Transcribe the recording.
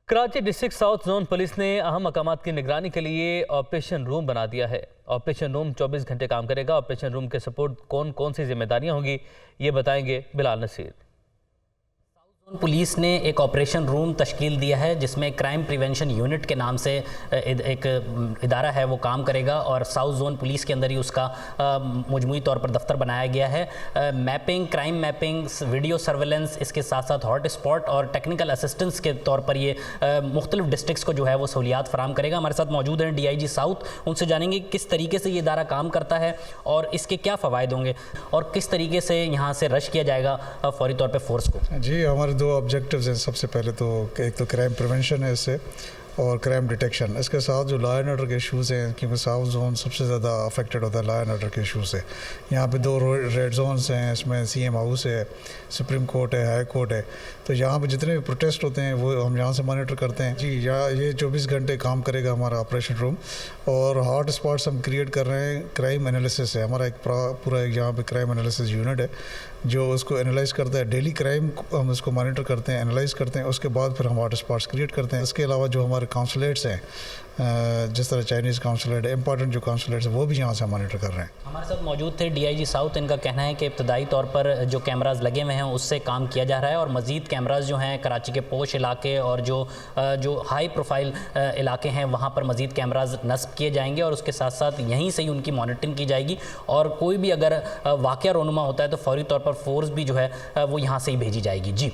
Karachi district south zone police ने अहम मकामात की निगरानी के लिए ऑपरेशन रूम बना दिया है। ऑपरेशन रूम 24 घंटे काम करेगा। ऑपरेशन रूम के सपोर्ट कौन कौन सी जिम्मेदारियां होंगी, ये बताएंगे बिलाल नसीर। पुलिस ने एक ऑपरेशन रूम तश्कील दिया है जिसमें क्राइम प्रिवेंशन यूनिट के नाम से एक इदारा है वो काम करेगा और साउथ जोन पुलिस के अंदर ही उसका मजमूई तौर पर दफ्तर बनाया गया है। Mapping, crime mapping, video surveillance, इसके साथ साथ हॉट स्पॉट और टेक्निकल असिस्टेंस के तौर पर ये मुख्तलिफ डिस्ट्रिक्ट्स को जो है वो सहूलियात फराम करेगा। हमारे साथ मौजूद हैं DIG साउथ, उनसे जानेंगे किस तरीके से ये इदारा काम करता है और इसके क्या फ़वाइद होंगे और किस तरीके से यहाँ से रश किया जाएगा फौरी तौर पर फोर्स को। जी, हमारे दो ऑब्जेक्टिव्स हैं। सबसे पहले तो एक तो क्राइम प्रिवेंशन है इससे और क्राइम डिटेक्शन। इसके साथ जो लॉ एंड ऑर्डर के इशूज़ हैं, क्योंकि साउथ जोन सबसे ज़्यादा अफेक्टेड होता है लॉ एंड ऑर्डर के इशू से। यहाँ पे दो रेड जोन्स हैं, इसमें CM हाउस है, सुप्रीम कोर्ट है, हाई कोर्ट है। तो यहाँ पे जितने भी प्रोटेस्ट होते हैं वो हम यहाँ से मॉनिटर करते हैं। जी, यहाँ ये 24 घंटे काम करेगा हमारा ऑपरेशन रूम और हॉट स्पॉट्स हम क्रिएट कर रहे हैं। क्राइम एनालिसिस है हमारा, एक पूरा यहाँ पे क्राइम एनालिसिस यूनिट है जो उसको एनालाइज करता है। डेली क्राइम हम उसको मॉनिटर करते हैं, एनालाइज करते हैं, उसके बाद फिर हम हॉट स्पॉट्स क्रिएट करते हैं। इसके अलावा जो हमारे काउंसलेट्स हैं, जिस तरह चाइनीज़ काउंसलेट है, इंपॉर्टेंट जो काउंसलेट्स हैं वो भी यहाँ से मॉनिटर कर रहे हैं। हमारे साथ मौजूद थे DIG साउथ। इनका कहना है कि इब्तदाई तौर पर जो कैमराज लगे हुए हैं उससे काम किया जा रहा है और मज़ीद कैमराज जो हैं कराची के पोश इलाके और जो हाई प्रोफाइल इलाके हैं वहाँ पर मज़ीद कैमराज नस्ब किए जाएंगे और उसके साथ साथ यहीं से ही उनकी मॉनिटरिंग की जाएगी और कोई भी अगर वाक़या रोनुमा होता है तो फौरी तौर पर फोर्स भी जो है वो यहाँ से ही भेजी जाएगी। जी।